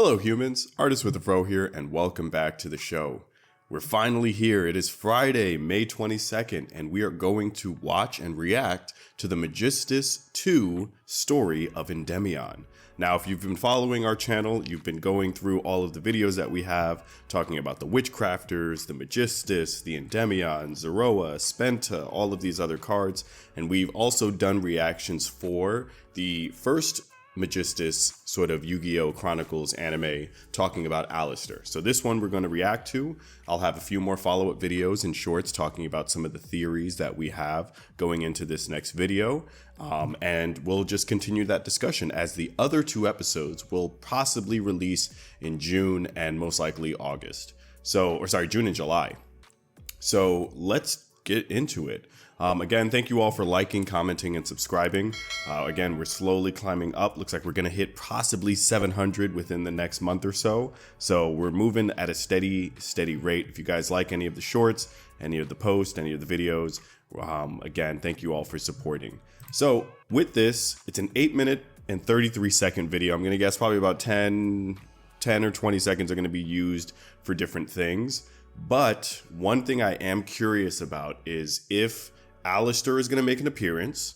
Hello humans, Artist with a Fro here, and welcome back to the show. We're finally here. It is Friday, May 22nd, and we are going to watch and react to the Magistus 2 story of Endymion. Now, if you've been following our channel, you've been going through all of the videos that we have, talking about the Witchcrafters, the Magistus, the Endymion, Zeroa, Spenta, all of these other cards, and we've also done reactions for the first Magistus sort of Yu-Gi-Oh! Chronicles anime talking about Alistair. So this one we're going to react to. I'll have a few more follow-up videos and shorts talking about some of the theories that we have going into this next video. And we'll just continue that discussion as the other two episodes will possibly release in June and most likely August. June and July. So let's get into it. Again, thank you all for liking, commenting, and subscribing. Again, we're slowly climbing up. Looks like we're going to hit possibly 700 within the next month or so. So we're moving at a steady rate. If you guys like any of the shorts, any of the posts, any of the videos, again, thank you all for supporting. So with this, it's an 8-minute and 33-second video. I'm going to guess probably about 10 or 20 seconds are going to be used for different things. But one thing I am curious about is if Alistair is going to make an appearance,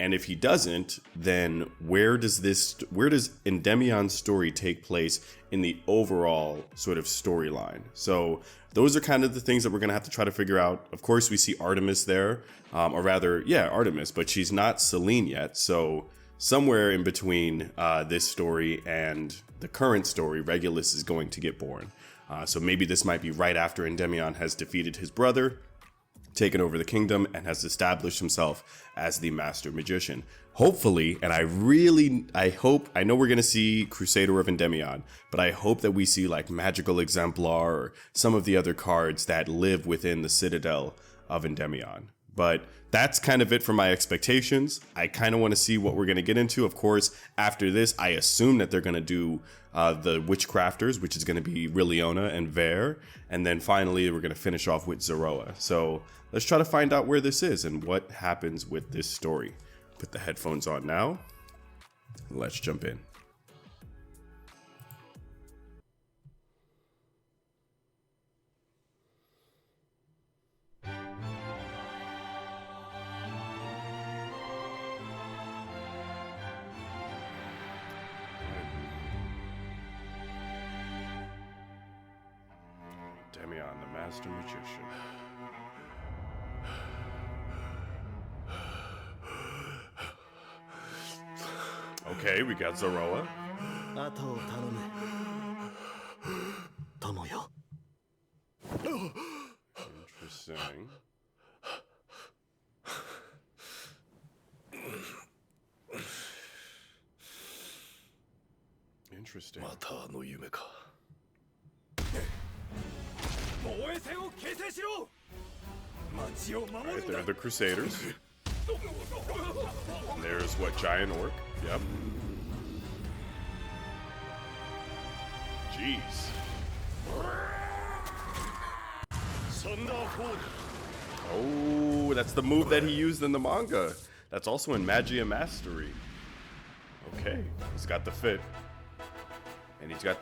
and if he doesn't, then where does Endymion's story take place in the overall sort of storyline? So those are kind of the things that we're going to have to try to figure out. Of course, we see Artemis there, Artemis, but she's not Selene yet. So somewhere in between this story and the current story, Regulus is going to get born. So maybe this might be right after Endymion has defeated his brother, taken over the kingdom, and has established himself as the master magician. Hopefully, and I know we're going to see Crusader of Endymion, but I hope that we see like Magical Exemplar or some of the other cards that live within the Citadel of Endymion. But that's kind of it for my expectations. I kind of want to see what we're going to get into. Of course, after this, I assume that they're going to do the Witchcrafters, which is going to be Riliona and Ver. And then finally, we're going to finish off with Zeroa. So let's try to find out where this is and what happens with this story. Put the headphones on now. Let's jump in. Endymion, the master magician. Okay, we got Zeroa. Interesting. Interesting. Right, there are the Crusaders. And there's what, Giant Orc? Yep. Jeez. Oh, that's the move that he used in the manga. That's also in Magia Mastery. Okay, he's got the fit. And he's got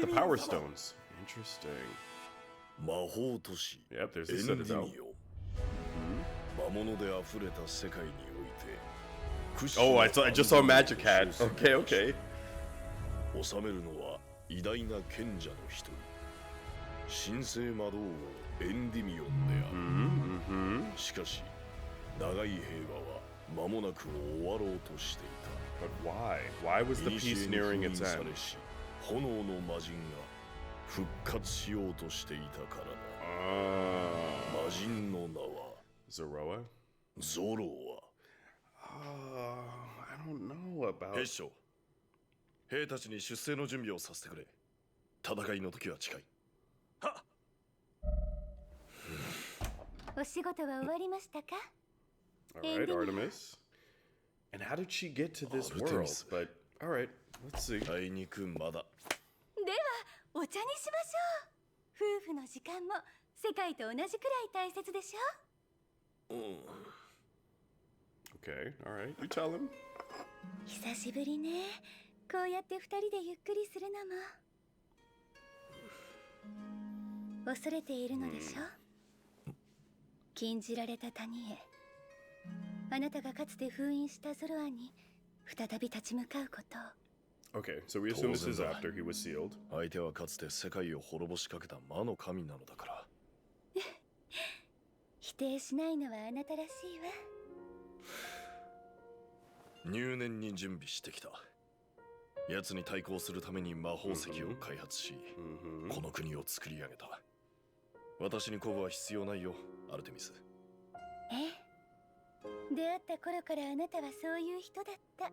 the Power Stones. Interesting. Yep, there's the Citadel. Oh, I just saw Magic Hat. Okay. But why? Why was the piece nearing its end? Zeroa? I don't know about... Alright, Artemis. And how did she get to this world? But, alright, let's see. Okay, alright, you tell him. 久しぶりね。こうやって二人でゆっくりするのも恐れているのでしょ。禁じられた谷へ、あなたがかつて封印したゾロアに再び立ち向かうことを。 Okay, so we assume this is after he was sealed. 相手はかつて世界を滅ぼしかけた魔の神なのだから。否定しないのはあなたらしいわ。入念に準備してきた。奴に対抗するために魔法石を開発し、この国を作り上げた。私に鼓舞は必要ないよ、アルテミス。ええ、出会った頃からあなたはそういう人だった。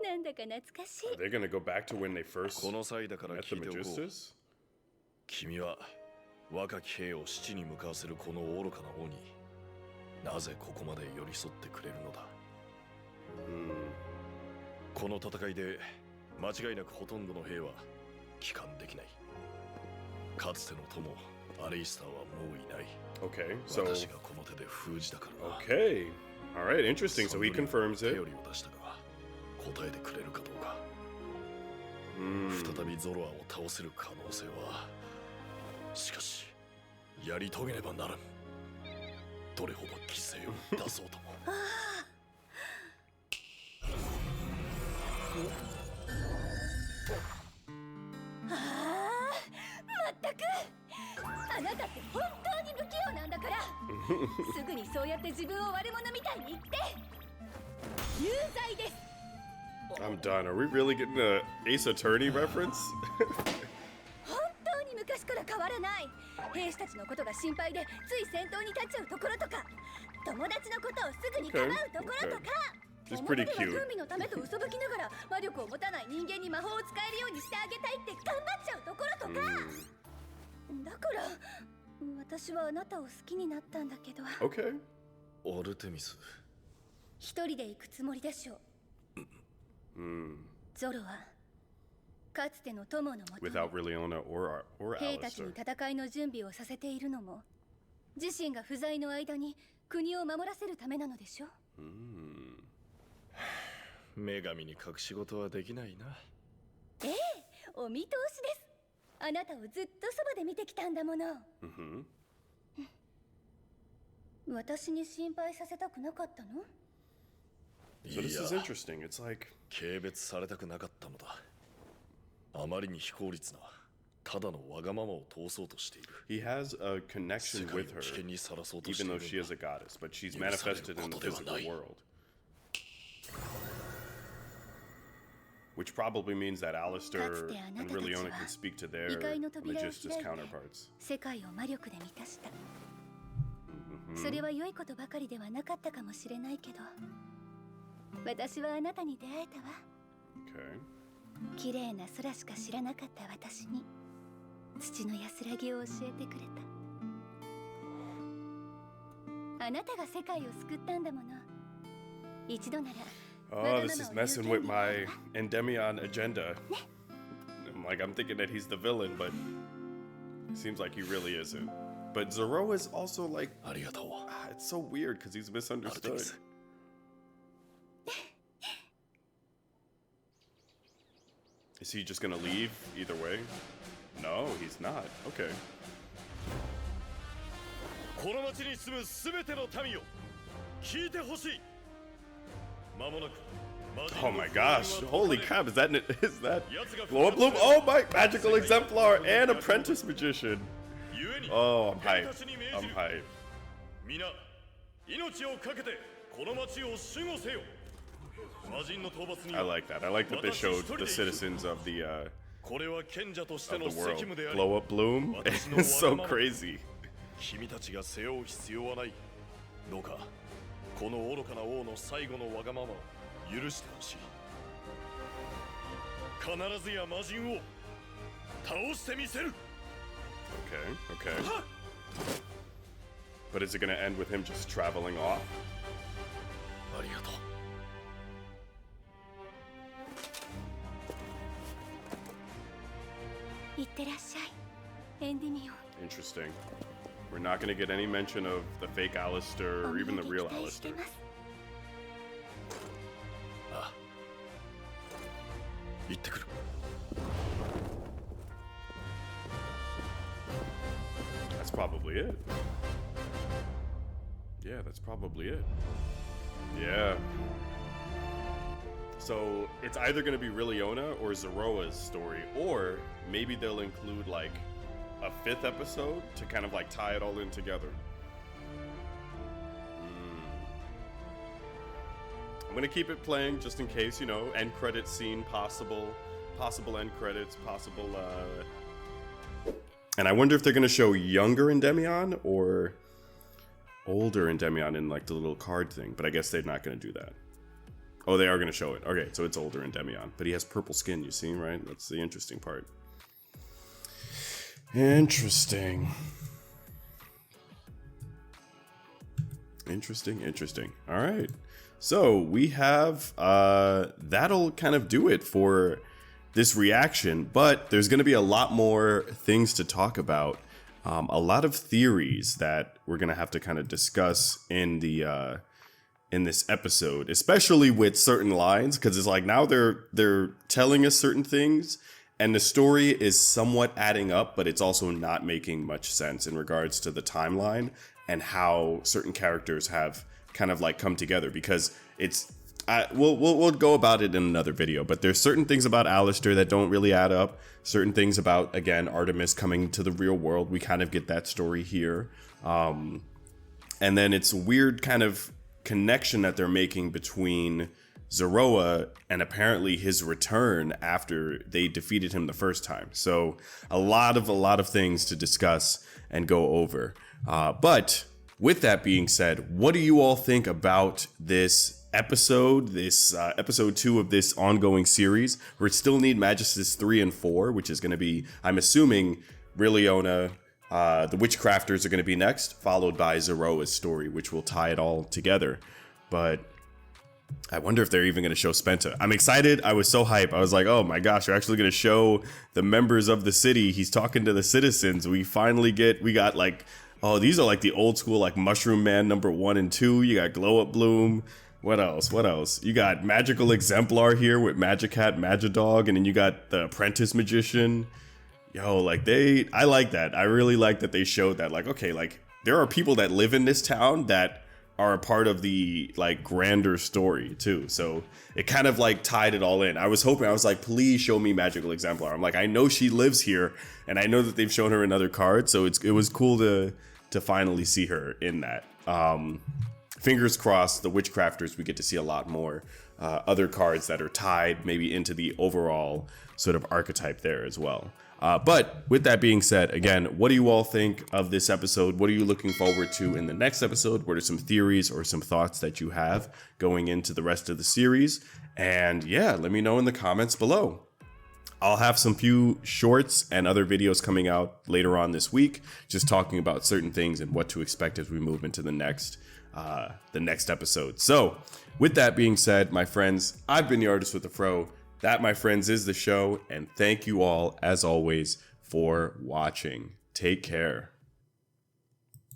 なんだか懐かしい。 Are they gonna go back to when they first この際だから met the 聞いておこう。 Magistus? 君は若き兵を死地に向かわせるこの愚かな王になぜここまで寄り添ってくれるのだ。この戦いで間違いなくほとんどの兵は帰還できない。かつての友アレイスターはもういない。 Okay, so 私がこの手で封じだからな。 okay, all right, interesting. So he confirms 手 it. よりを出したが答えてくれるかどうか。再びゾロアを倒せる可能性は、しかしやり遂げねばならん。どれほど犠牲を出そうとも。まったくあなたって本当に不器用なんだから。すぐにそうやって自分を悪者みたいに言って。有罪です。 I'm done. Are we really getting a Ace Attorney reference? 本当に昔から変わらない。兵士たちのことが心配でつい先頭に立っちゃうところとか、友達のことをすぐにかばうところとか。 She's pretty 表では cute. 軍備のためと嘘吹きながら魔力を持たない人間に魔法を使えるようにしてあげたいって頑張っちゃうところとか。だから私はあなたを好きになったんだけど。 Okay. アルテミス、一人で行くつもりでしょう。ゾロはかつての友のもと Without Reliona or 兵たちに Alistair. 戦いの準備をさせているのも自身が不在の間に国を守らせるためなのでしょ。女神に隠し事はできないな。ええ、お見通しです。あなたをずっとそばで見てきたんだもの。私に心配させたくなかったの？ So this is interesting. It's like 軽蔑されたくなかったのだ。あまりに非効率なただのわがままを通そうとしている。 he has a connection 世界を with 危 her, 険にさらそうとして even い though る she ん is だ。 a goddess, but she's 許される manifested in こ the とでは physical ない。 world. Which probably means that Alistair and Reliona can speak to their 異界の扉を Magistus 開いて counterparts. 世界を魔力で満たした。それは良いことばかりではなかったかもしれないけど、私はあなたに出会えたわ。 Okay. 綺麗な空しか知らなかった私に土の安らぎを教えてくれた。あなたが世界を救ったんだもの。一度なら Oh, this is messing with my Endymion agenda. I'm thinking that he's the villain, but it seems like he really isn't. But Zoro is also like, ありがとう。 it's so weird because he's アルテミ misunderstood. ス、 Is he just gonna leave either way? No, he's not. Okay. この町に住むすべての民よ、聞いてほしい。間もなく Oh my gosh. Holy crap. Is that Blow Up Bloom? Oh my, magical exemplar and apprentice magician. Oh, I'm hyped. I'm hyped. 皆、命をかけてこの町を守護せよ。魔人の討伐に I like that. I like that they showed the citizens of the これは賢者として of の the 責 world 務であり、 blow up bloom. It's so crazy. 君たちが背負う必要はない。どうかこの愚かな王の最後のわがままを許してほしい。必ずや魔人を倒してみせる。 Okay, okay. But is it gonna end with him just traveling off? ありがとう。いってらっしゃい、エンディミオン。 Interesting. We're not gonna get any mention of the fake Alistair or even the real お見上げ期待して Alistair. ます。probably it. Yeah, that's probably it. Yeah. So it's either going to be Riliona or Zoroa's story, or maybe they'll include like a 5th episode to kind of like tie it all in together. I'm going to keep it playing just in case, you know, end credit scene, possible end credits, possible, and I wonder if they're going to show younger Endymion or older Endymion in like the little card thing, but I guess they're not going to do that. Oh, they are going to show it. Okay, so it's older Endymion, but he has purple skin, you see, right? That's the interesting part. Interesting. All right. So we have, that'll kind of do it for this reaction, but there's going to be a lot more things to talk about. A lot of theories that we're going to have to kind of discuss in the, in this episode, especially with certain lines, because it's like now they're telling us certain things and the story is somewhat adding up, but it's also not making much sense in regards to the timeline and how certain characters have kind of like come together, because it's we'll go about it in another video, but there's certain things about Alistair that don't really add up, certain things about, again, Artemis coming to the real world. We kind of get that story here, and then it's a weird kind of connection that they're making between Zoroa and apparently his return after they defeated him the first time. So a lot of things to discuss and go over, but with that being said, what do you all think about this episode, episode 2 of this ongoing series? We still need Magistus 3 and 4, which is going to be, I'm assuming, Riliona, the Witchcrafters are going to be next, followed by Zoroa's story, which will tie it all together. But I wonder if they're even going to show Spenta. I'm excited. I was so hyped. I was like, oh my gosh, they're actually going to show the members of the city. He's talking to the citizens. We got like, oh, these are like the old school, like Mushroom Man number 1 and 2. You got Glow Up Bloom. What else? You got Magical Exemplar here with Magicat, Magidog, and then you got the Apprentice Magician. Yo, like I like that. I really like that they showed that, like, okay, like there are people that live in this town that are a part of the like grander story too. So it kind of like tied it all in. I was like, please show me Magical Exemplar. I'm like, I know she lives here and I know that they've shown her in other cards. So it was cool to finally see her in that. Fingers crossed, the Witchcrafters, we get to see a lot more other cards that are tied maybe into the overall sort of archetype there as well. But with that being said, again, what do you all think of this episode? What are you looking forward to in the next episode? What are some theories or some thoughts that you have going into the rest of the series? And yeah, let me know in the comments below. I'll have some few shorts and other videos coming out later on this week, just talking about certain things and what to expect as we move into the next episode. So with that being said, my friends, I've been the Artist with the Fro. That, my friends, is the show. And thank you all, as always, for watching. Take care.